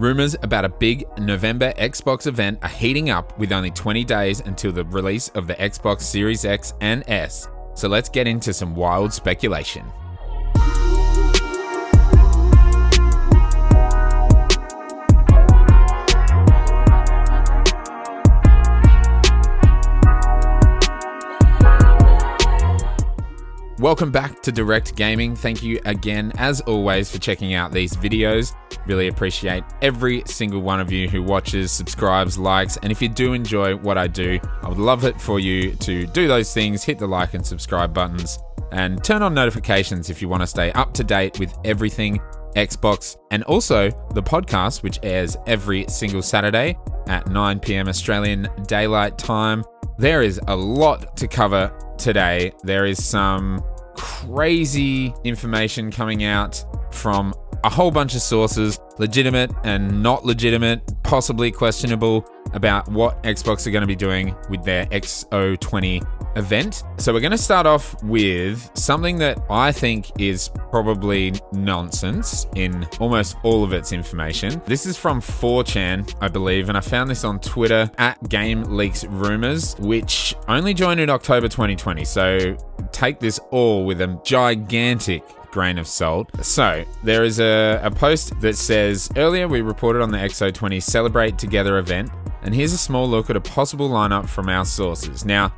Rumors about a big November Xbox event are heating up with only 20 days until the release of the Xbox Series X and S. So let's get into some wild speculation. Welcome back to Direckt Gaming. Thank you again, as always, for checking out these videos. Really appreciate every single one of you who watches, subscribes, likes, and if you do enjoy what I do, I would love it for you to do those things, hit the like and subscribe buttons, and turn on notifications if you want to stay up to date with everything Xbox, and also the podcast, which airs every single Saturday at 9 p.m. Australian Daylight Time. There is a lot to cover today. There is some crazy information coming out from a whole bunch of sources, legitimate and not legitimate, possibly questionable, about what Xbox are going to be doing with their X020 event. So we're going to start off with something that I think is probably nonsense in almost all of its information. This is from 4chan, I believe, and I found this on Twitter at Game Leaks Rumors, which only joined in October 2020. So take this all with a gigantic grain of salt. So there is a post that says, earlier we reported on the X020 Celebrate Together event, and here's a small look at a possible lineup from our sources. Now,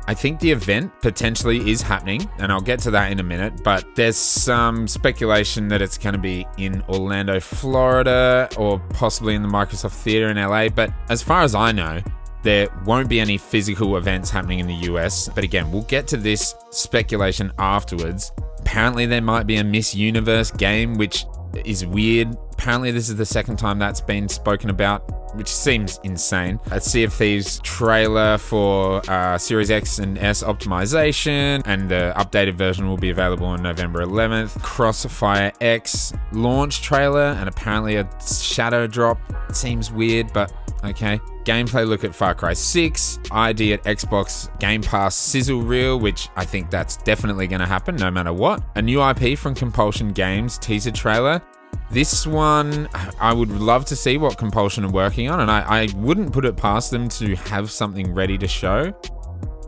I think the event potentially is happening, and I'll get to that in a minute, but there's some speculation that it's going to be in Orlando, Florida, or possibly in the Microsoft Theater in LA, but as far as I know, there won't be any physical events happening in the US. But again, we'll get to this speculation afterwards. Apparently there might be a Miss Universe game, which is weird. Apparently this is the second time that's been spoken about, which seems insane. A Sea of Thieves trailer for Series X and S optimization, and the updated version will be available on November 11th. Crossfire X launch trailer, and apparently a shadow drop. It seems weird, but okay. Gameplay look at Far Cry 6, ID at Xbox Game Pass sizzle reel, which I think that's definitely going to happen no matter what. A new IP from Compulsion Games teaser trailer. This one, I would love to see what Compulsion are working on, and I wouldn't put it past them to have something ready to show.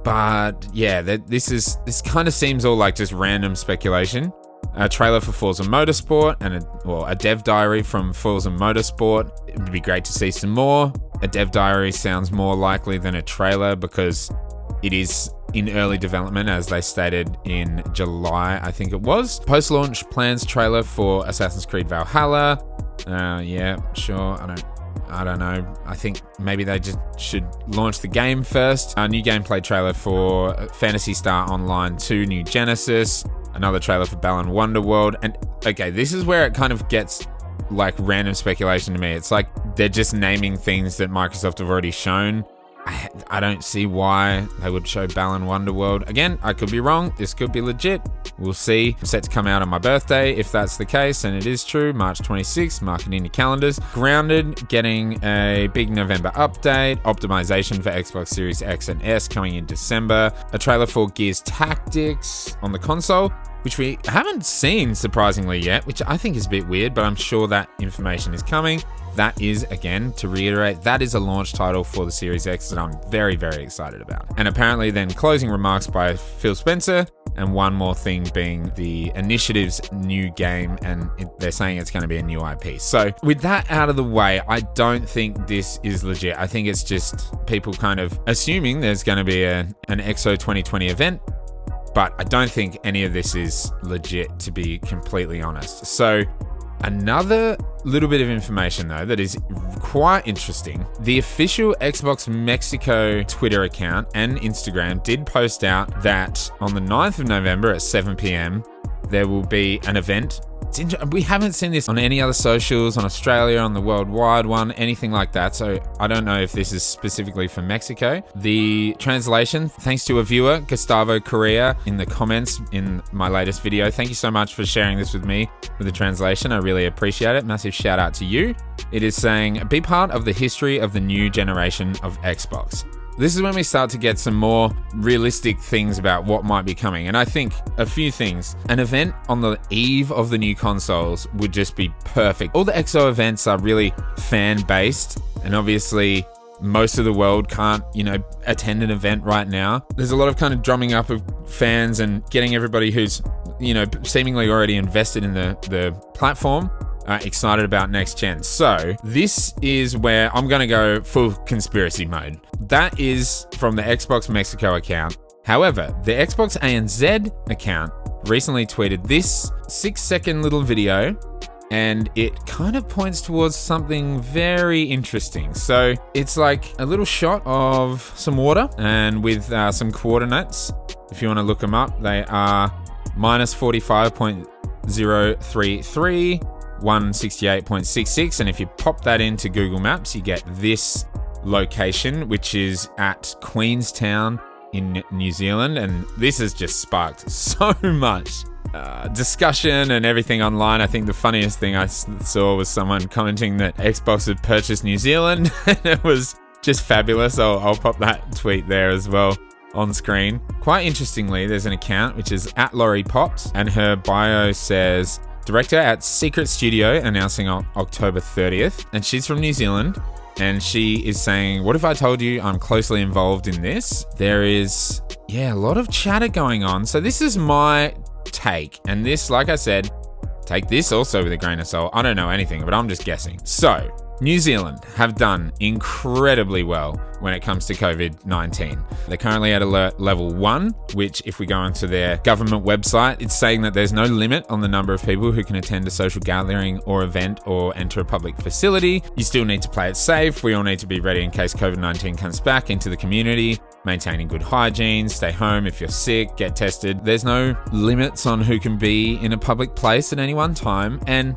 But yeah, this kind of seems all like just random speculation. A trailer for Forza Motorsport and a dev diary from Forza Motorsport. It would be great to see some more. A dev diary sounds more likely than a trailer because it is in early development, as they stated in July, I think it was. Post-launch plans trailer for Assassin's Creed Valhalla. Yeah, sure. I don't know. I think maybe they just should launch the game first. A new gameplay trailer for Phantasy Star Online 2 New Genesis. Another trailer for Balan Wonderworld. And okay, this is where it kind of gets like random speculation to me. It's like they're just naming things that Microsoft have already shown. I don't see why they would show Balan Wonderworld. Again, I could be wrong. This could be legit. We'll see. I'm set to come out on my birthday. If that's the case, and it is true, March 26th, mark it in your calendars. Grounded, getting a big November update. Optimization for Xbox Series X and S coming in December. A trailer for Gears Tactics on the console, which we haven't seen surprisingly yet, which I think is a bit weird, but I'm sure that information is coming. That is, again, to reiterate, that is a launch title for the Series X that I'm very, very excited about. And apparently then closing remarks by Phil Spencer, and one more thing being the Initiative's new game, and they're saying it's going to be a new IP. So with that out of the way, I don't think this is legit. I think it's just people kind of assuming there's going to be an X0 2020 event, but I don't think any of this is legit, to be completely honest. So another little bit of information though that is quite interesting. The official Xbox Mexico Twitter account and Instagram did post out that on the 9th of November at 7 p.m, there will be an event. We haven't seen this on any other socials, on Australia, on the worldwide one, anything like that. So I don't know if this is specifically for Mexico. The translation, thanks to a viewer, Gustavo Correa, in the comments in my latest video. Thank you so much for sharing this with me with the translation. I really appreciate it. Massive shout out to you. It is saying, be part of the history of the new generation of Xbox. this is when we start to get some more realistic things about what might be coming. And I think a few things. An event on the eve of the new consoles would just be perfect. All the XO events are really fan-based, and obviously most of the world can't, attend an event right now. There's a lot of kind of drumming up of fans and getting everybody who's, seemingly already invested in the platform excited about next gen. So this is where I'm going to go full conspiracy mode. That is from the Xbox Mexico account. However, the Xbox ANZ account recently tweeted this 6-second little video, and it kind of points towards something very interesting. So it's like a little shot of some water and with some coordinates. If you want to look them up, they are minus 45.033, 168.66. And if you pop that into Google Maps, you get this location, which is at Queenstown in New Zealand. And this has just sparked so much discussion and everything online. I think the funniest thing I saw was someone commenting that Xbox had purchased New Zealand. And it was just fabulous. I'll pop that tweet there as well on screen. Quite interestingly, there's an account which is at Laurie Pops, and her bio says director at Secret Studio announcing on October 30th. And she's from New Zealand. And she is saying, what if I told you I'm closely involved in this? There is, a lot of chatter going on. So this is my take. And this, like I said, take this also with a grain of salt. I don't know anything, but I'm just guessing. So New Zealand have done incredibly well when it comes to COVID-19. They're currently at alert level 1, which if we go into their government website, it's saying that there's no limit on the number of people who can attend a social gathering or event or enter a public facility. You still need to play it safe. We all need to be ready in case COVID-19 comes back into the community, maintaining good hygiene, stay home if you're sick, get tested. There's no limits on who can be in a public place at any one time. And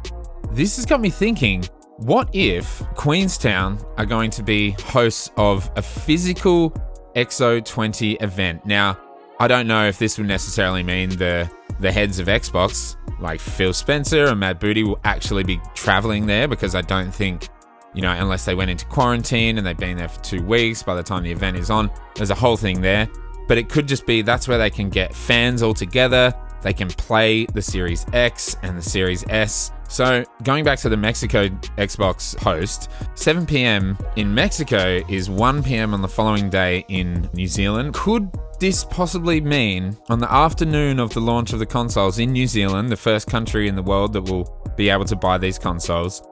this has got me thinking, what if Queenstown are going to be hosts of a physical X020 event? Now, I don't know if this would necessarily mean the heads of Xbox, like Phil Spencer and Matt Booty, will actually be traveling there, because I don't think, unless they went into quarantine and they've been there for 2 weeks by the time the event is on, there's a whole thing there. But it could just be that's where they can get fans all together. They can play the Series X and the Series S. So going back to the Mexico Xbox host, 7 p.m. in Mexico is 1 p.m. on the following day in New Zealand. Could this possibly mean on the afternoon of the launch of the consoles in New Zealand, the first country in the world that will be able to buy these consoles,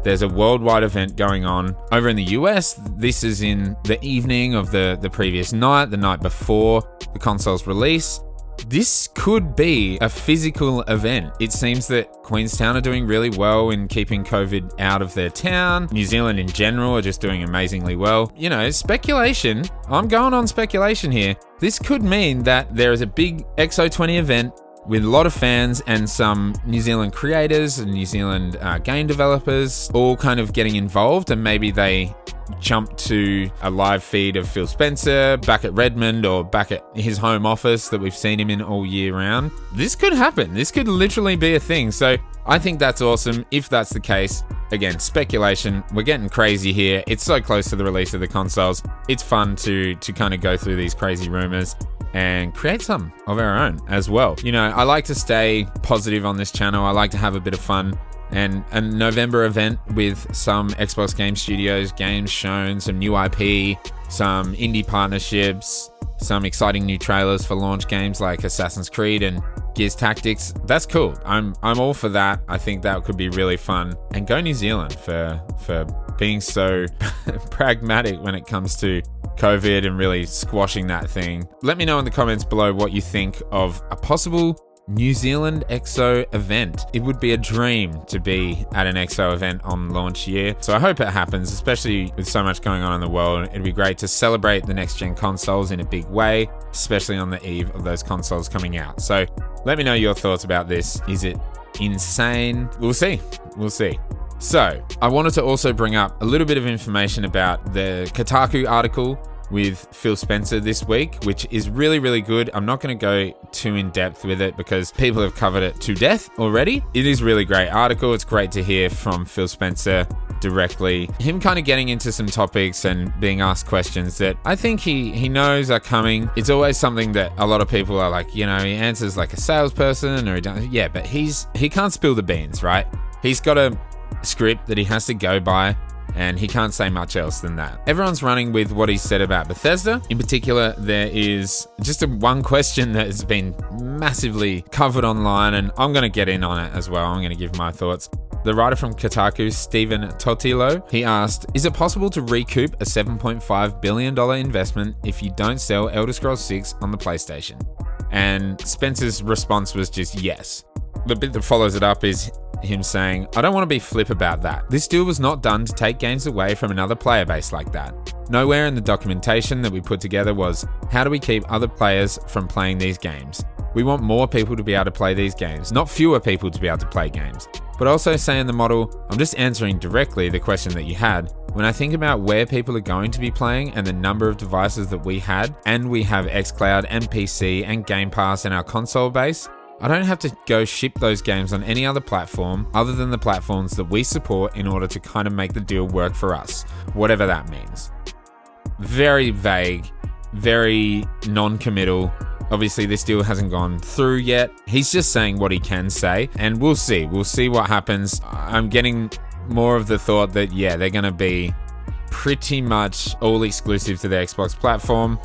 there's a worldwide event going on. Over in the US, this is in the evening of the previous night, the night before the console's release. This could be a physical event. It seems that Queenstown are doing really well in keeping COVID out of their town. New Zealand in general are just doing amazingly well. Speculation. I'm going on speculation here. This could mean that there is a big X020 event with a lot of fans and some New Zealand creators and New Zealand game developers all kind of getting involved, and maybe they jump to a live feed of Phil Spencer back at Redmond or back at his home office that we've seen him in all year round. This could happen. This could literally be a thing. So I think that's awesome. If that's the case, again, speculation. We're getting crazy here. It's so close to the release of the consoles. It's fun to kind of go through these crazy rumors and create some of our own as well. I like to stay positive on this channel. I like to have a bit of fun. And a November event with some Xbox Game Studios games shown, some new IP, some indie partnerships, some exciting new trailers for launch games like Assassin's Creed and Gears Tactics. That's cool. I'm all for that. I think that could be really fun. And go New Zealand for being so pragmatic when it comes to COVID and really squashing that thing. Let me know in the comments below what you think of a possible New Zealand XO event. It would be a dream to be at an XO event on launch year. So I hope it happens, especially with so much going on in the world. It'd be great to celebrate the next gen consoles in a big way, especially on the eve of those consoles coming out. So let me know your thoughts about this. Is it insane? We'll see. So I wanted to also bring up a little bit of information about the Kotaku article with Phil Spencer this week, which is really, really good. I'm not going to go too in depth with it because people have covered it to death already. It is a really great article. It's great to hear from Phil Spencer directly. Him kind of getting into some topics and being asked questions that I think he knows are coming. It's always something that a lot of people are like, he answers like a salesperson, or he does, yeah, but he can't spill the beans, right? He's got a script that he has to go by, and he can't say much else than that. Everyone's running with what he said about Bethesda. In particular, there is just one question that has been massively covered online, and I'm going to get in on it as well. I'm going to give my thoughts. The writer from Kotaku, Stephen Totilo, he asked, is it possible to recoup a $7.5 billion investment if you don't sell Elder Scrolls 6 on the PlayStation? And Spencer's response was just yes. The bit that follows it up is him saying, I don't want to be flip about that. This deal was not done to take games away from another player base like that. Nowhere in the documentation that we put together was, how do we keep other players from playing these games? We want more people to be able to play these games, not fewer people to be able to play games. But also saying the model, I'm just answering directly the question that you had. When I think about where people are going to be playing and the number of devices that we had, and we have xCloud and PC and Game Pass in our console base, I don't have to go ship those games on any other platform other than the platforms that we support in order to kind of make the deal work for us, whatever that means. Very vague, very non-committal. Obviously, this deal hasn't gone through yet. He's just saying what he can say, and we'll see. We'll see what happens. I'm getting more of the thought that, yeah, they're going to be pretty much all exclusive to the Xbox platform.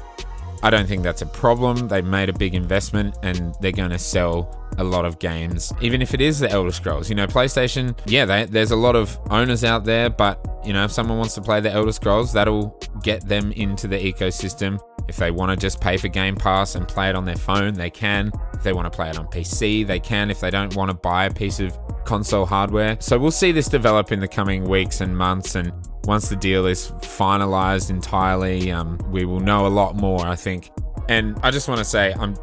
I don't think that's a problem. They've made a big investment and they're going to sell a lot of games, even if it is the Elder Scrolls. PlayStation, yeah, there's a lot of owners out there, but, if someone wants to play the Elder Scrolls, that'll get them into the ecosystem. If they want to just pay for Game Pass and play it on their phone, they can. If they want to play it on PC, they can. If they don't want to buy a piece of console hardware. So we'll see this develop in the coming weeks and months, and once the deal is finalized entirely, we will know a lot more, I think. And I just want to say, I'm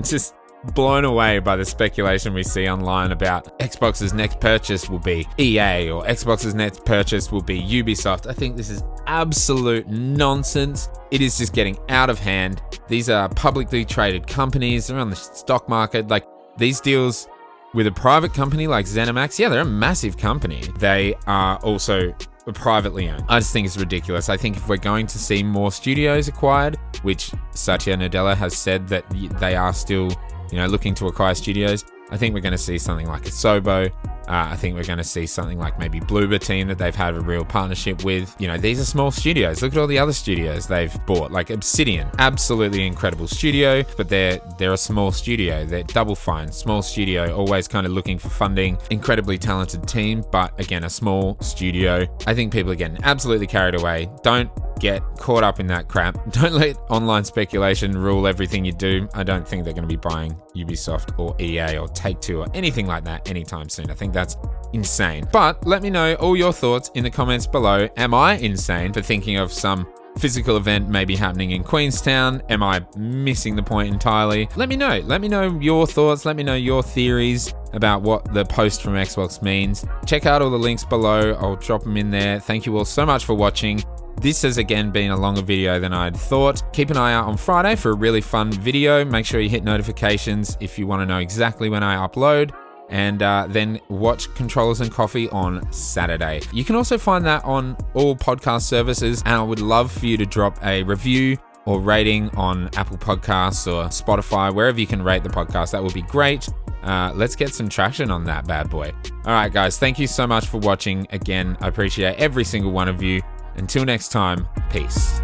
just blown away by the speculation we see online about Xbox's next purchase will be EA or Xbox's next purchase will be Ubisoft. I think this is absolute nonsense. It is just getting out of hand. These are publicly traded companies. They're on the stock market. Like, these deals with a private company like ZeniMax, yeah, they're a massive company. They are also privately owned. I just think it's ridiculous. I think if we're going to see more studios acquired, which Satya Nadella has said that they are still, looking to acquire studios, I think we're going to see something like a Asobo. I think we're going to see something like maybe Bloober Team that they've had a real partnership with. These are small studios. Look at all the other studios they've bought, like Obsidian, absolutely incredible studio, but they're a small studio. They're Double Fine, small studio, always kind of looking for funding, incredibly talented team, but again, a small studio. I think people are getting absolutely carried away. Don't get caught up in that crap. Don't let online speculation rule everything you do. I don't think they're going to be buying Ubisoft or EA or Take-Two or anything like that anytime soon. I think that's insane. But let me know all your thoughts in the comments below. Am I insane for thinking of some physical event maybe happening in Queenstown? Am I missing the point entirely? Let me know. Let me know your thoughts. Let me know your theories about what the post from Xbox means. Check out all the links below. I'll drop them in there. Thank you all so much for watching. This has again been a longer video than I'd thought. Keep an eye out on Friday for a really fun video. Make sure you hit notifications if you want to know exactly when I upload. And then watch Controllers and Coffee on Saturday. You can also find that on all podcast services, and I would love for you to drop a review or rating on Apple Podcasts or Spotify, wherever you can rate the podcast. That would be great. Let's get some traction on that bad boy. All right, guys, thank you so much for watching. Again, I appreciate every single one of you. Until next time, peace.